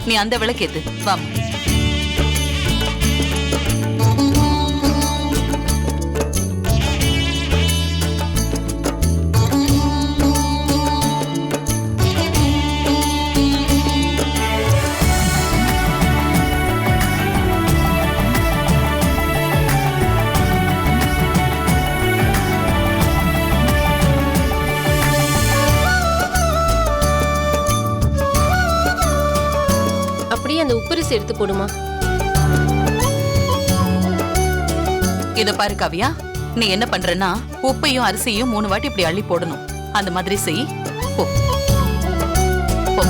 நீ அந்த விளக்கேத்து. வா. அப்படியே அந்த உப்பரிசி எடுத்து போடுமா. இத பாரு காவியா, நீ என்ன பண்றன்னா உப்பையும் அரிசியும் 3 வாட்டி இப்படி அள்ளி போடணும். அந்த மாதிரி செய். போ. போ.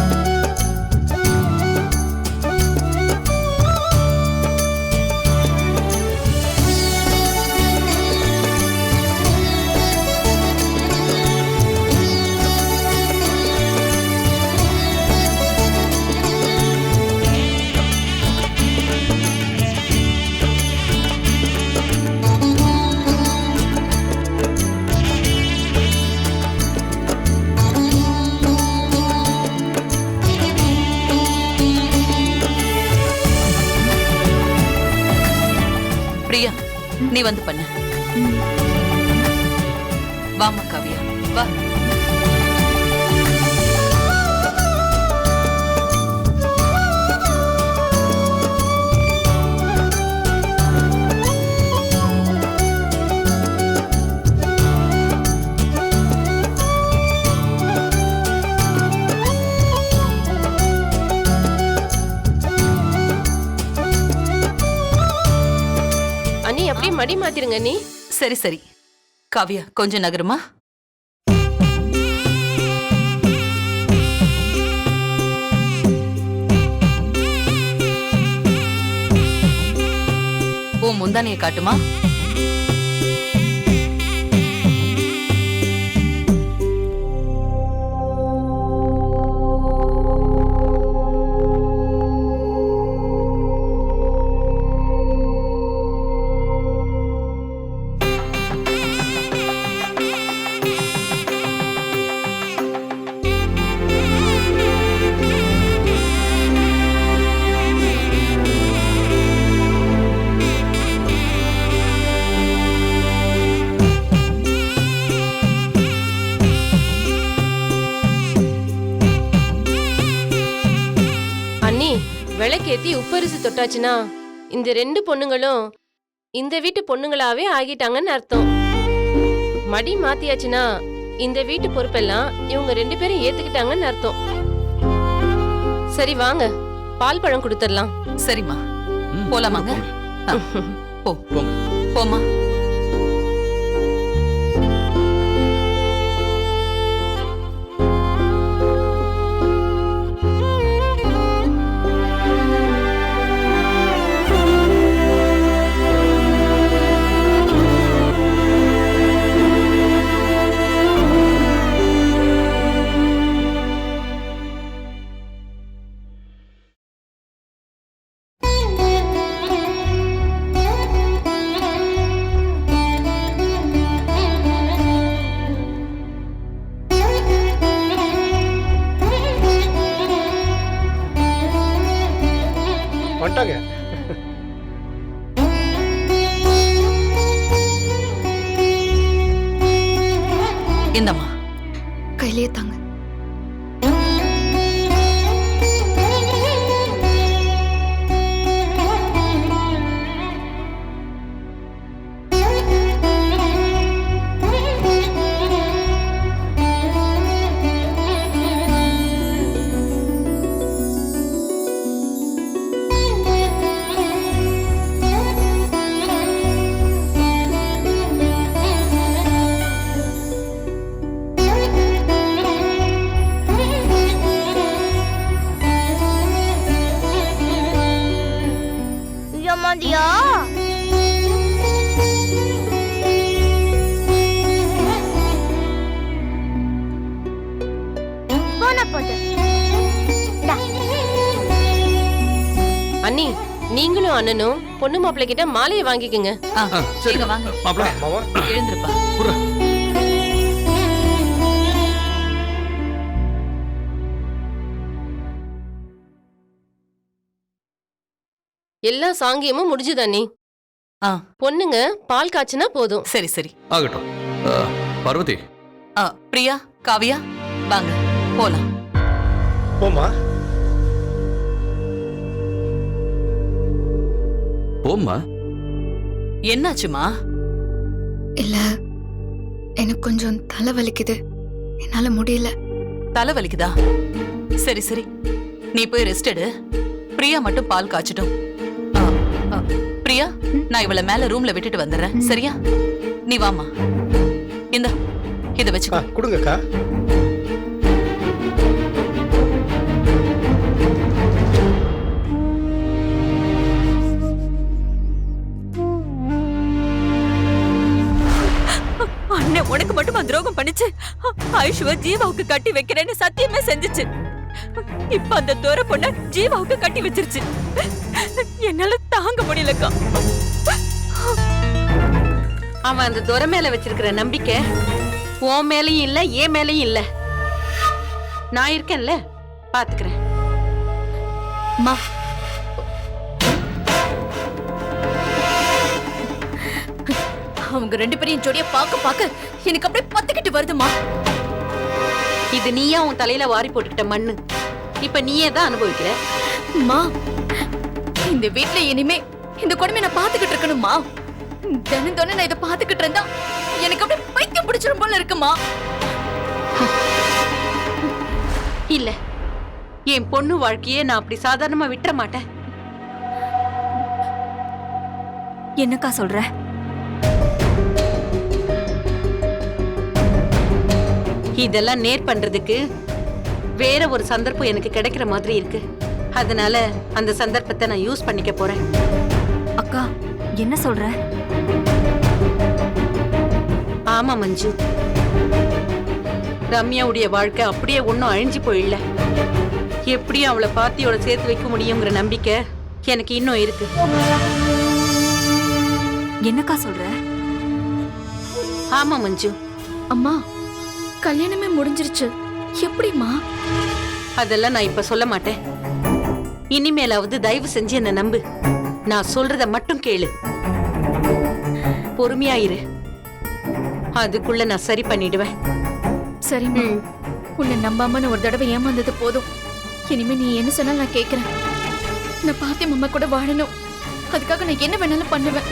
பிரியா, நீ வந்து பண்ணு. வாமா காவியா, வா. அண்ணி அப்படியே மடி மாத்திருங்க நீ. சரி சரி காவியா, கொஞ்சம் நகருமா. உன் முந்தானையை காட்டுமா. விளக்கேத்தி உப்பரிசி தொட்டாச்சுன்னா இந்த 2 பொண்ணுங்களும் இந்த வீட்டு பொண்ணுங்களாவே ஆகிட்டாங்கன்னு அர்த்தம். மடி மாத்தியாச்சுன்னா இந்த வீட்டு பொறுப்பெல்லாம் இவங்க 2 பேரும் ஏத்துக்கிட்டாங்கன்னு அர்த்தம். சரி வாங்க, பால் பழம் கொடுத்துடலாம். சரிம்மா, போலாமாங்க. போ. போமா. வந்துட்டாங்க. இந்தம்மா கையிலே தாங்க. மதியா அண்ணி, நீங்களும் அண்ணனும் பொண்ணு மாப்பிள்ளை கிட்ட மாலையை வாங்கிக்கங்க. சரிங்க, வாங்க. எழுந்திருப்பா. எல்லா சாங்கியமும் முடிஞ்சுது அண்ணி. ஆ பொண்ணுங்க பால் காய்ச்சினா போதும். சரி சரி. ஆகட்டும். பார்வதி, பிரியா, காவியா, வாங்க போலாம். போமா போம்மா. என்னாச்சுமா? இல்ல, எனக்கு கொஞ்சம் தலை வலிக்குது, என்னால முடியல. தலை வலிக்குதா? சரி சரி, நீ போய் ரெஸ்ட் எடு. பிரியா மட்டும் பால் காய்ச்சிட்டோம். பிரியா, நான் இவளை மேல ரூம்ல விட்டுட்டு வந்துடுறேன், சரியா? நீ வாமா, இந்த இத வச்சுக்கோ. கொடுங்கக்கா. அண்ணன் உனக்கு மட்டுமா துரோகம் பண்ணுச்சு? ஐஷுவ ஜீவாவுக்கு கட்டி வைக்கிறேன்னு சத்தியமே செஞ்சுச்சு. இப்ப அந்த தோர பொண்ண ஜீவாவுக்கு கட்டி வச்சிருச்சு. என்னால தாங்க முடியலக்கா. அவன் அந்த துரை மேல வச்சிருக்கிற நம்பிக்கை உன் மேலயும் இல்ல, என் மேலயும் இல்ல. நான் இருக்கேன்ல, பாத்துக்கிறேன். மா, அவங்க ரெண்டு பேரையும் ஜோடியா பாக்க எனக்கு அப்படியே பத்துக்கிட்டு வருதுமா. இது நீயா உன் தலையில வாரி போட்டுக்கிட்ட மண்ணு. இப்ப நீயே தான் அனுபவிக்கிற. மா, இந்த வீட்ல இனிமே இந்த கொடுமை நான் பாத்துக்கிட்டு இருக்கணுமா? தினம் தினம் நான் இதை பாத்துக்கிட்டு இருந்தா எனக்கு அப்படியே பைத்தியம் பிடிச்சிரும் போல இருக்குமா. இல்ல, என் பொண்ணு வாழ்க்கையே நான் அப்படி சாதாரணமா விட்டுற மாட்டேன். என்னக்கா சொல்ற? இதெல்லாம் நேர் பண்றதுக்கு வேற ஒரு சந்தர்ப்பம் எனக்கு கிடைக்கிற மாதிரி இருக்கு. அதனால அந்த சந்தர்ப்பத்தை நான் யூஸ் பண்ணிக்க போறேன். அக்கா, என்ன சொல்ற? ஆமா மஞ்சு, ரம்யாவுடைய வாழ்க்கை அப்படியே ஒன்னும் அழிஞ்சு போயிடல. எப்படியும் அவளை பாத்தியோட சேர்த்து வைக்க முடியுங்கிற நம்பிக்கை எனக்கு இன்னும் இருக்கு. என்னக்கா சொல்ற? ஆமா மஞ்சு, அம்மா, கல்யாணமே முடிஞ்சிருச்சு, எப்படிமா? அதெல்லாம் நான் இப்ப சொல்ல மாட்டேன். இனிமேலாவது தயவு செஞ்சு என்ன நம்பு. நான் சொல்றத மட்டும் கேளு. பொறுமையாயிரு, அதுக்குள்ள நான் சரி பண்ணிடுவேன். சரிம்மா, உன்னை நம்பாம ஒரு தடவை ஏமாந்தது போதும். இனிமே நீ என்ன சொன்னாலும் நான் கேட்கிறேன். நான் பாத்தி மாமா கூட வாழணும். அதுக்காக நான் என்ன வேணாலும் பண்ணுவேன்.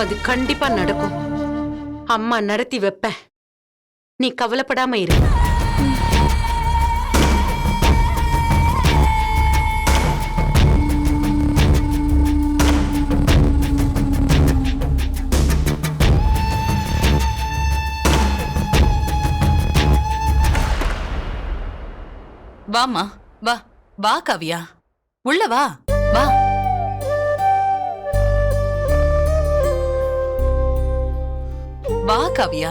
அது கண்டிப்பா நடக்கும். அம்மா நடத்தி வைப்பேன். நீ கவலைப்படாம இரு. வாமா, வா வா காவியா, உள்ள வா வா. வா காவியா,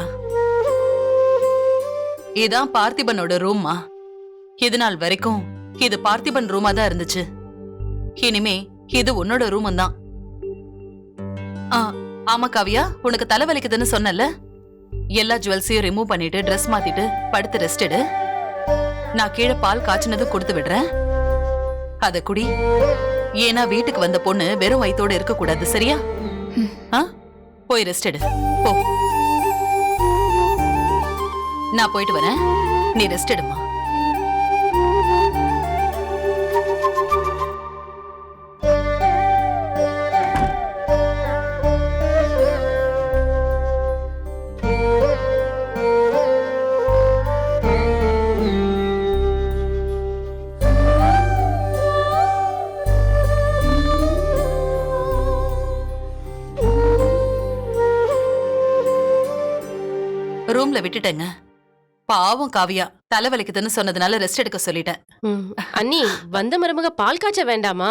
இதான் பார்த்திபனோட ரூம்மா. இது நாள் வரைக்கும் இது பார்த்திபன் ரூமா தான் இருந்துச்சு. இனிமே இது உன்னோட ரூம் தான். ஆமா காவியா, உனக்கு தலைவலிக்குதுன்னு சொன்னல, எல்லா ஜுவல்ஸையும் ரிமூவ் பண்ணிட்டு ட்ரெஸ் மாத்திட்டு படுத்து ரெஸ்ட் எடு. நான் கீழே பால் காய்ச்சினதும் கொடுத்து விடுறேன், அத குடி. ஏன்னா வீட்டுக்கு வந்த பொண்ணு வெறும் வயித்தோட இருக்க கூடாது, சரியா? போய் ரெஸ்ட் எடு, போ. நான் போயிட்டு வரேன், நீ ரெஸ்ட் எடுமா. ரூம்ல விட்டுட்டேங்க. பாவம் காவியா, தலைவலிக்குதுன்னு சொன்னதுனால ரெஸ்ட் எடுக்க சொல்லிட்டேன். அண்ணி, வந்த மருமக பால் காய்ச்ச வேண்டாமா?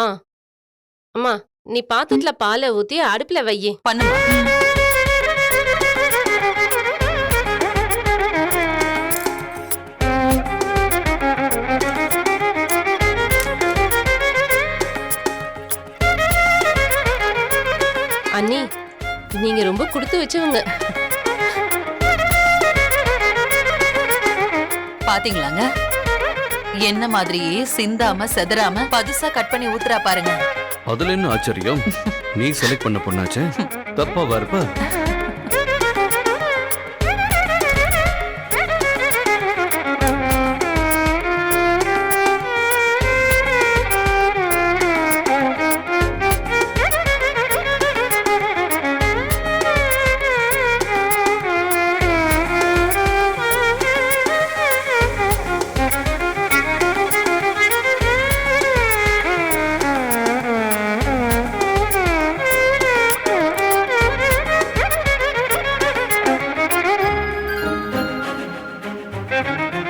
அம்மா, நீ பாத்திரத்துல பாலை ஊத்தி அடுப்புல வையே. பண்ணுமா. அண்ணி, நீங்க ரொம்ப கொடுத்து வச்சவங்க. பாத்தீங்களாங்க, என்ன மாதிரியே சிந்தாம செதறாம பதுசா கட் பண்ணி ஊத்துறா பாருங்க. அதுல என்ன ஆச்சரியம்? நீ செலக்ட் பண்ண பொண்ணாச்சே, தப்பாவா இருப்ப?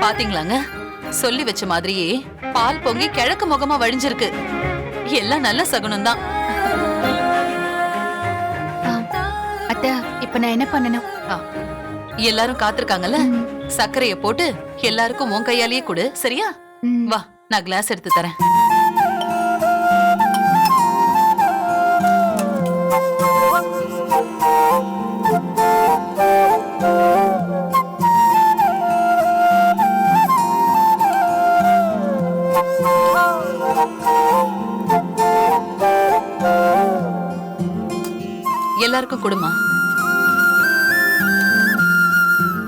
பாத்தீங்களாங்க, சொல்லி வச்ச மாதிரியே பால் பொங்கி கிழக்கு முகமா வழிஞ்சிருக்கு. எல்லாம் நல்ல சகுனம் தான். அத்தை, இப்ப நான் என்ன பண்ணணும்? எல்லாரும் காத்திருக்காங்கல்ல, சர்க்கரைய போட்டு எல்லாருக்கும் உன் கையாலேயே கொடு, சரியா? வா, நான் கிளாஸ் எடுத்து தரேன். எல்லாருக்கும் கொடுமா.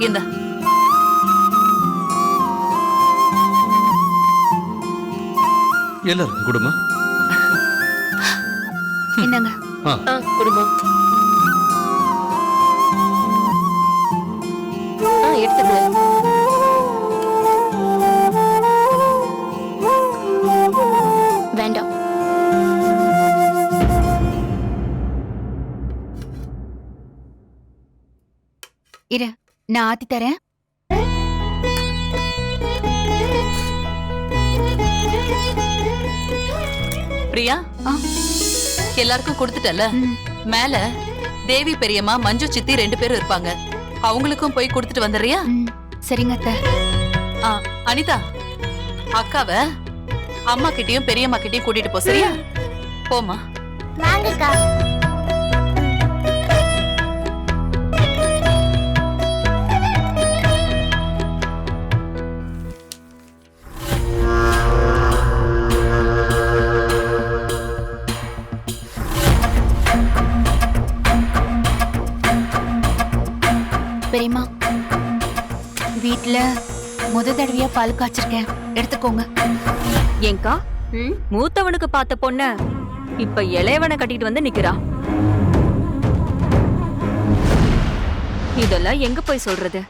இந்த எல்லாரும் குடுமா. என்னங்க? குடும்பம் எடுத்துக்கங்க. வேண்டாம். இரு, நான் ஆத்தி தரேன். பிரியா, எல்லாருக்கும் கொடுத்துட்டல. மேல தேவி பெரியம்மா, மஞ்சு சித்தி 2 பேரும் இருப்பாங்க. அவங்களுக்கும் போய் கொடுத்துட்டு வந்துடுறியா? சரிங்க அத்தை. அனிதா, அக்காவ அம்மா கிட்டயும் பெரியம்மா கிட்டயும் கூட்டிட்டு போ, சரியா? போமா. வாங்கக்கா. பெரியம்மா, வீட்ல முத தடவையா பால் காய்ச்சிருக்கேன், எடுத்துக்கோங்க. ஏங்கா, மூத்தவனுக்கு பார்த்த பொண்ண இப்ப இளையவனை கட்டிட்டு வந்து நிக்கிறா. இதெல்லாம் எங்க போய் சொல்றது?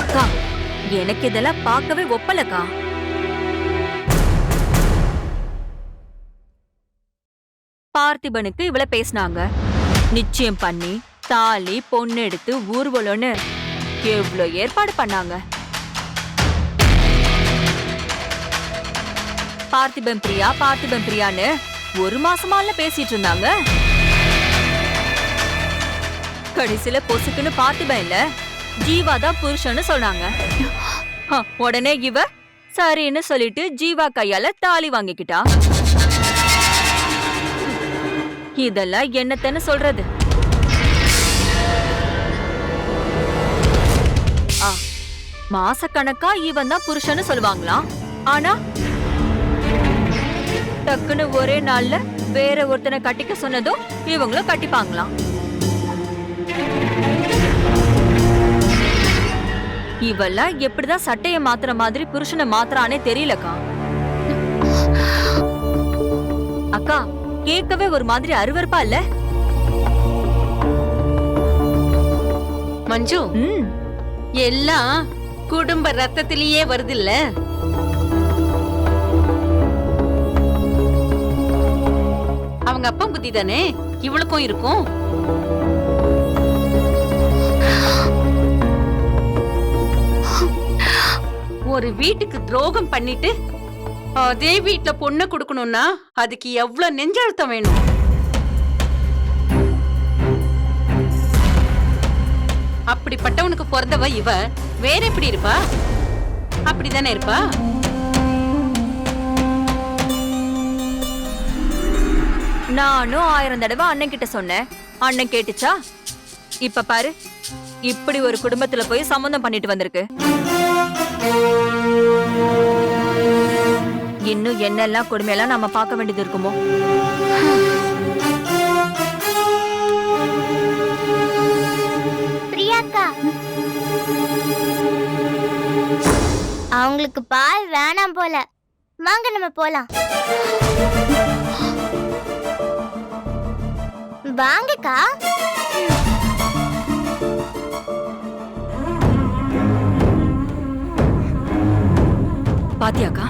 அக்கா, எனக்கு இதெல்லாம் பார்க்கவே ஒப்பலக்கா. பார்த்திபனுக்கு இவள பேசினாங்க, நிச்சயம் பண்ணி தாலி பொண்ணு எடுத்து ஊர்வலம்னு எவ்வளவு ஏற்பாடு பண்ணாங்க. பார்த்திபன் பிரியான்னு 1 மாசமால பேசிட்டு இருந்தாங்க. கடைசியில பொசுக்குன்னு பார்த்திபன் இல்ல, ஜீவா தான் புருஷன்னு சொன்னாங்க. உடனே இவ சரின்னு சொல்லிட்டு ஜீவா கையால தாலி வாங்கிக்கிட்டா. இதெல்லாம் என்னத்தன்னு சொல்றது? மாசக்கணக்கா இவன் தான் புருஷன்னு சொல்லுவாங்களாம். ஆனா டக்குன்னு ஒரே நாள்ல வேற ஒருத்தனை கட்டிக்க சொன்னதும் இவங்களும் கட்டிப்பாங்களாம். இவெல்லாம் எப்படிதான் சட்டைய மாத்துற மாதிரி புருஷனை மாத்துறானே தெரியலக்கா. அக்கா, கேட்கவே ஒரு மாதிரி அருவருப்பா இல்ல? மஞ்சு, எல்லாம் குடும்ப ரத்தத்திலேயே வருது இல்ல? அவங்க அப்பா புத்தி தானே இவளுக்கும் இருக்கும். ஒரு வீட்டுக்கு துரோகம் பண்ணிட்டு அதே வீட்டுல பொண்ணை கொடுக்கணும்னா அதுக்கு எவ்வளவு நெஞ்சழுத்தம் வேணும்? அப்படிப்பட்டவனுக்கு பிறந்தவ இவ வேற எப்படி இருப்பா? அப்படிதானே இருப்பா? நானும் 1000 தடவை அண்ணன் கிட்ட சொன்னேன், அண்ணன் கேட்டுச்சா? இப்ப பாரு, இப்படி ஒரு குடும்பத்துல போய் சம்பந்தம் பண்ணிட்டு வந்திருக்கு. இன்னும் என்னெல்லாம் கொடுமையெல்லாம் நம்ம பார்க்க வேண்டியது இருக்குமோ? பிரியாக்கா, அவங்களுக்கு பால் வேணாம் போல. வாங்க நம்ம போலாம். வாங்கக்கா. பாத்தியாக்கா?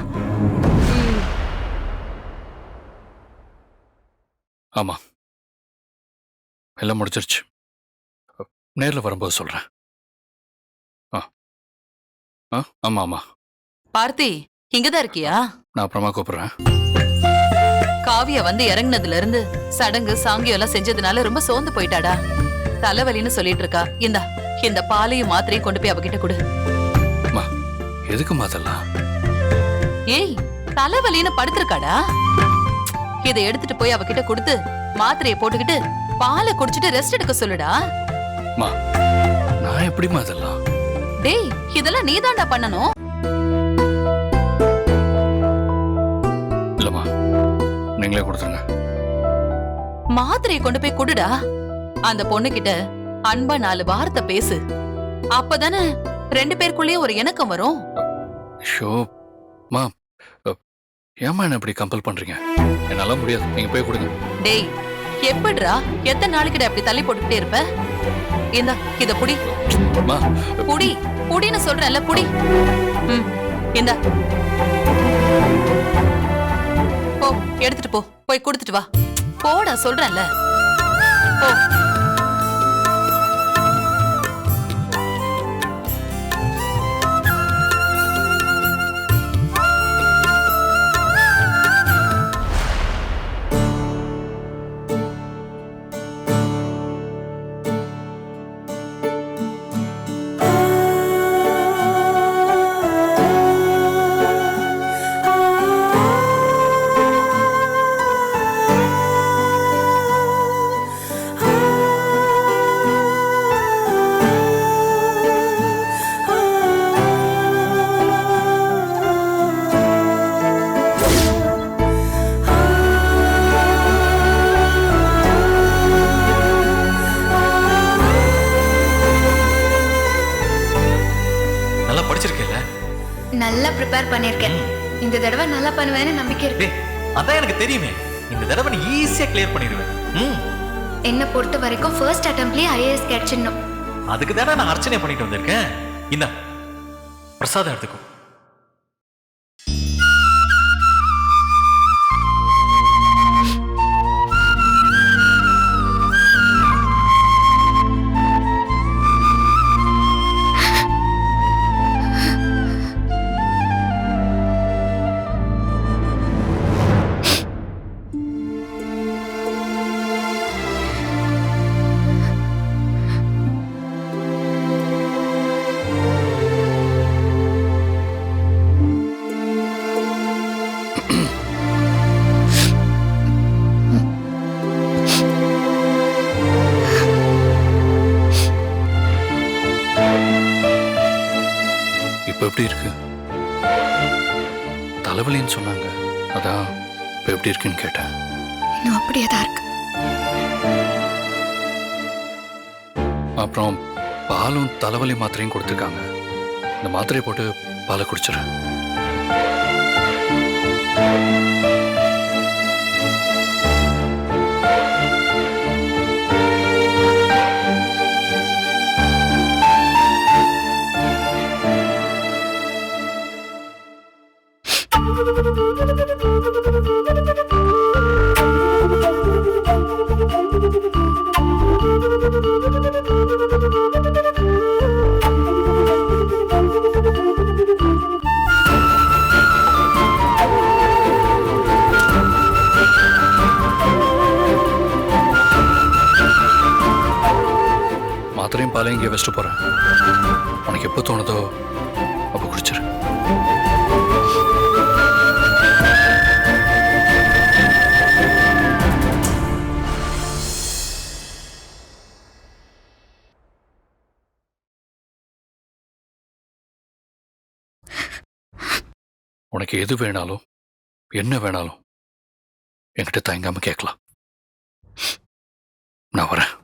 ஆமா, எல்லாம் முடிச்சிருச்சு. நேர்ல வரும்போது சொல்றேன். ஆமா ஆமா, பார்த்தி இங்கதான் இருக்கியா? நான் அப்புறமா கூப்பிடுறேன். காவியா வந்து இறங்குனதுல இருந்து சடங்கு சாங்கியம் எல்லாம் செஞ்சதுனால ரொம்ப சோர்ந்து போயிட்டாடா. தலைவலின்னு சொல்லிட்டு இருக்கா. இந்த பாலையும் மாத்திரையும் கொண்டு போய் அவகிட்ட கொடு. அம்மா, எதுக்குமா அதெல்லாம்? ஏய், தலைவலின்னு படுத்திருக்காடா. இதை எடுத்துட்டு போய் அவகிட்ட கொடுத்து மாத்திரையை போட்டுக்கிட்டு பாலை குடிச்சிட்டு ரெஸ்ட் எடுக்க சொல்லுடா. அம்மா, நான் எப்படிமா அதெல்லாம்? டேய், இதெல்லாம் நீதான்டா பண்ணணும். இல்லம்மா, நீங்களே கொடுத்துருங்க. மாத்திரையை கொண்டு போய் கொடுடா. அந்த பொண்ணு கிட்ட அன்பா 4 வார்த்தை பேசு. அப்பதானே 2 பேருக்குள்ளேயே ஒரு இணக்கம் வரும். ஷோ மா, ஏமா என்ன இப்படி கம்பல் பண்றீங்க? என்னால முடியாது, நீங்க போய் கொடுங்க. டேய், எப்படிடா எத்தனை நாளைக்கிட்ட அப்படி தள்ளி போட்டுக்கிட்டே இருப்ப? இத புடி. அம்மா, புடி புடின்னு சொல்றேன்ல, புடி. இந்தா, போ, எடுத்துட்டு போ. போய் கொடுத்துட்டு வா. போடா சொல்றேன்ல, போ. நல்லா ப்ரிப்பேர் பண்ணிருக்கேன். இந்த தடவை நல்லா பண்ணுவேன்னு நம்பிக்கை இருக்கு. அதான் எனக்கு தெரியுமே, இந்த தடவை நீ ஈஸியா கிளியர் பண்ணிடுவேன். என்ன பொறுத்த வரைக்கும் ஃபர்ஸ்ட் அட்டெம்ப்ட்லயே ஐஏஎஸ் கிடைச்சிடணும். அதுக்கு தானே நான் அர்ச்சனை பண்ணிட்டு வந்திருக்கேன். இந்த பிரசாதம் எடுத்துக்கோ. இப்ப எப்படி இருக்கு? தலைவலின்னு சொன்னாங்க, அதான் இப்ப எப்படி இருக்குன்னு கேட்டேன். இன்னும் அப்படியே தான் இருக்கு. அப்புறம் பாலும் தலைவலி மாத்திரையும் கொடுத்துருக்காங்க. இந்த மாத்திரையை போட்டு பாலை குடிச்சிடறேன். மாத்திரையும் பாலையும் இங்கே வச்சுட்டு போறேன். உனக்கு எப்போ தோணுதோ அப்போ குடிச்சிரு. உனக்கு எது வேணாலும் என்ன வேணாலும் என்கிட்ட தயங்காம கேட்கலாம். நான் வரேன்.